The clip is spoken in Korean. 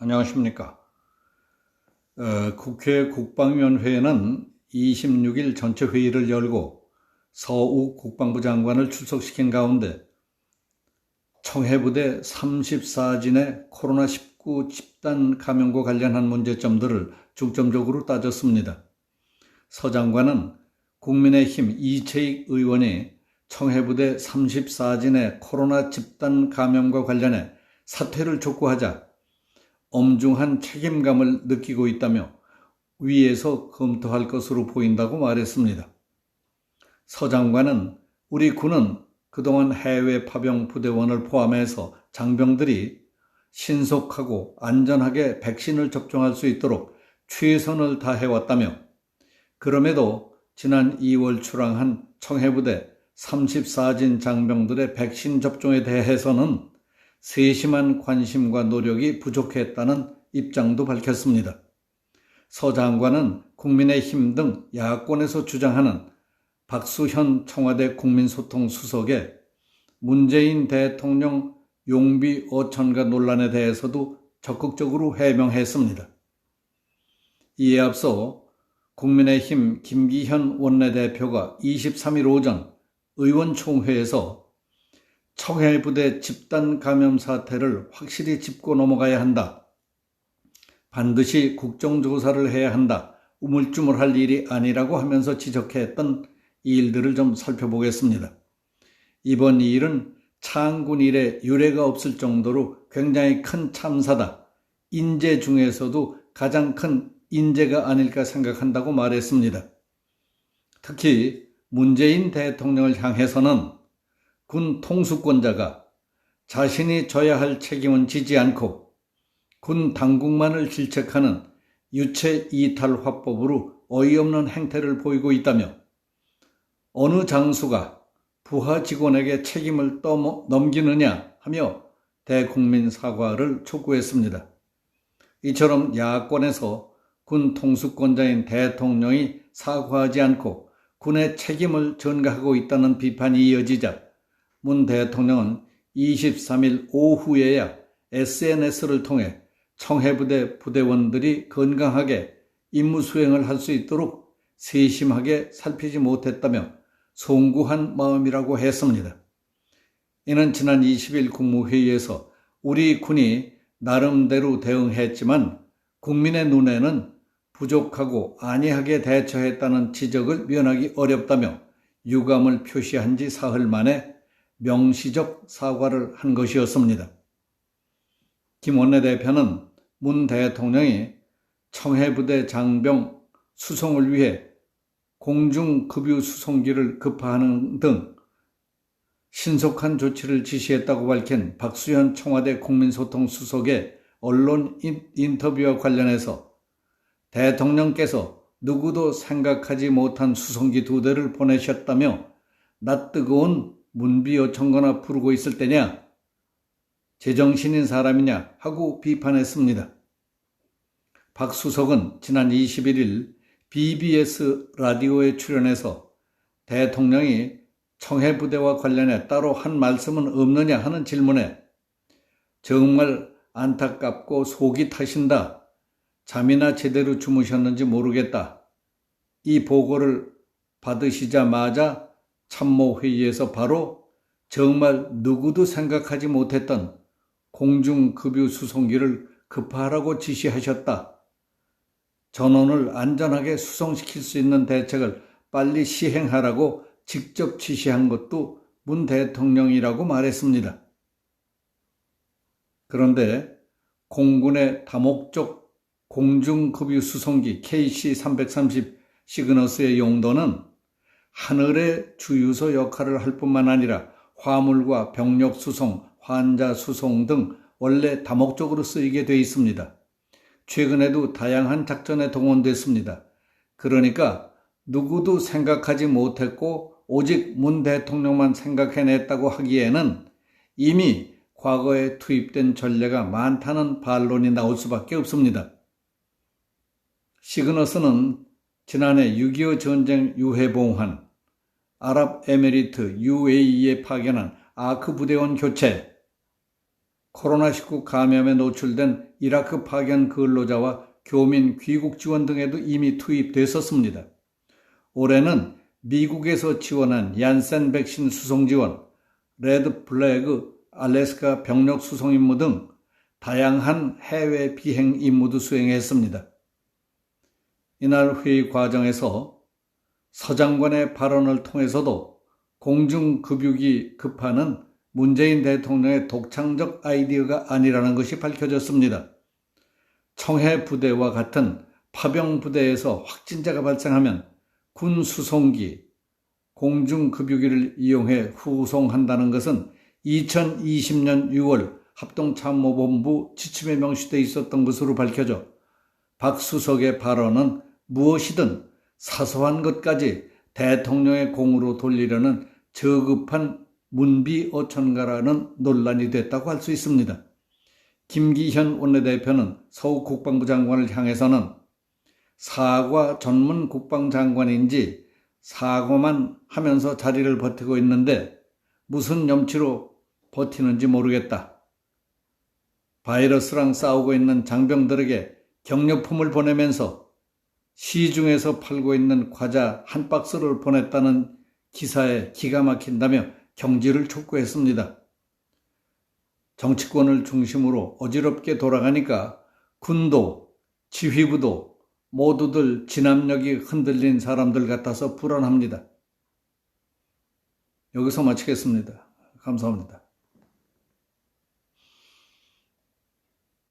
안녕하십니까. 국회 국방위원회는 26일 전체 회의를 열고 서욱 국방부 장관을 출석시킨 가운데 청해부대 34진의 코로나19 집단 감염과 관련한 문제점들을 중점적으로 따졌습니다. 서 장관은 국민의힘 이채익 의원이 청해부대 34진의 코로나 집단 감염과 관련해 사퇴를 촉구하자 엄중한 책임감을 느끼고 있다며 위에서 검토할 것으로 보인다고 말했습니다. 서 장관은 우리 군은 그동안 해외 파병 부대원을 포함해서 장병들이 신속하고 안전하게 백신을 접종할 수 있도록 최선을 다해왔다며 그럼에도 지난 2월 출항한 청해부대 34진 장병들의 백신 접종에 대해서는 세심한 관심과 노력이 부족했다는 입장도 밝혔습니다. 서 장관은 국민의힘 등 야권에서 주장하는 박수현 청와대 국민소통수석의 문재인 대통령 용비 어천가 논란에 대해서도 적극적으로 해명했습니다. 이에 앞서 국민의힘 김기현 원내대표가 23일 오전 의원총회에서 청해부대 집단 감염 사태를 확실히 짚고 넘어가야 한다. 반드시 국정조사를 해야 한다. 우물쭈물할 일이 아니라고 하면서 지적했던 이 일들을 좀 살펴보겠습니다. 이번 이 일은 창군 이래 유례가 없을 정도로 굉장히 큰 참사다. 인재 중에서도 가장 큰 인재가 아닐까 생각한다고 말했습니다. 특히 문재인 대통령을 향해서는 군 통수권자가 자신이 져야 할 책임은 지지 않고 군 당국만을 질책하는 유체 이탈 화법으로 어이없는 행태를 보이고 있다며 어느 장수가 부하 직원에게 책임을 넘기느냐 하며 대국민 사과를 촉구했습니다. 이처럼 야권에서 군 통수권자인 대통령이 사과하지 않고 군의 책임을 전가하고 있다는 비판이 이어지자 문 대통령은 23일 오후에야 SNS를 통해 청해부대 부대원들이 건강하게 임무 수행을 할 수 있도록 세심하게 살피지 못했다며 송구한 마음이라고 했습니다. 이는 지난 20일 국무회의에서 우리 군이 나름대로 대응했지만 국민의 눈에는 부족하고 안이하게 대처했다는 지적을 면하기 어렵다며 유감을 표시한 지 사흘 만에 명시적 사과를 한 것이었습니다. 김 원내대표는 문 대통령이 청해부대 장병 수송을 위해 공중급유 수송기를 급파하는 등 신속한 조치를 지시했다고 밝힌 박수현 청와대 국민소통수석의 언론 인터뷰와 관련해서 대통령께서 누구도 생각하지 못한 수송기 2대를 보내셨다며 낯뜨거운 문비 어천거나 부르고 있을 때냐? 제정신인 사람이냐? 하고 비판했습니다. 박 수석은 지난 21일 BBS 라디오에 출연해서 대통령이 청해부대와 관련해 따로 한 말씀은 없느냐 하는 질문에 정말 안타깝고 속이 타신다. 잠이나 제대로 주무셨는지 모르겠다. 이 보고를 받으시자마자 참모회의에서 바로 정말 누구도 생각하지 못했던 공중급유 수송기를 급파하라고 지시하셨다. 전원을 안전하게 수송시킬 수 있는 대책을 빨리 시행하라고 직접 지시한 것도 문 대통령이라고 말했습니다. 그런데 공군의 다목적 공중급유 수송기 KC-330 시그너스의 용도는 하늘의 주유소 역할을 할 뿐만 아니라 화물과 병력 수송, 환자 수송 등 원래 다목적으로 쓰이게 돼 있습니다. 최근에도 다양한 작전에 동원됐습니다. 그러니까 누구도 생각하지 못했고 오직 문 대통령만 생각해냈다고 하기에는 이미 과거에 투입된 전례가 많다는 반론이 나올 수밖에 없습니다. 시그너스는 지난해 6.25 전쟁 유해 봉환, 아랍에미리트 UAE에 파견한 아크 부대원 교체, 코로나19 감염에 노출된 이라크 파견 근로자와 교민 귀국 지원 등에도 이미 투입됐었습니다. 올해는 미국에서 지원한 얀센 백신 수송 지원, 레드 플래그 알래스카 병력 수송 임무 등 다양한 해외 비행 임무도 수행했습니다. 이날 회의 과정에서 서 장관의 발언을 통해서도 공중급육이 급하는 문재인 대통령의 독창적 아이디어가 아니라는 것이 밝혀졌습니다. 청해 부대와 같은 파병 부대에서 확진자가 발생하면 군 수송기, 공중급유기를 이용해 후송한다는 것은 2020년 6월 합동참모본부 지침에 명시되어 있었던 것으로 밝혀져 박 수석의 발언은 무엇이든 사소한 것까지 대통령의 공으로 돌리려는 저급한 문비어천가라는 논란이 됐다고 할 수 있습니다. 김기현 원내대표는 서욱 국방부 장관을 향해서는 사과 전문 국방장관인지 사고만 하면서 자리를 버티고 있는데 무슨 염치로 버티는지 모르겠다. 바이러스랑 싸우고 있는 장병들에게 격려품을 보내면서 시중에서 팔고 있는 과자 한 박스를 보냈다는 기사에 기가 막힌다며 경지를 촉구했습니다. 정치권을 중심으로 어지럽게 돌아가니까 군도 지휘부도 모두들 진압력이 흔들린 사람들 같아서 불안합니다. 여기서 마치겠습니다. 감사합니다.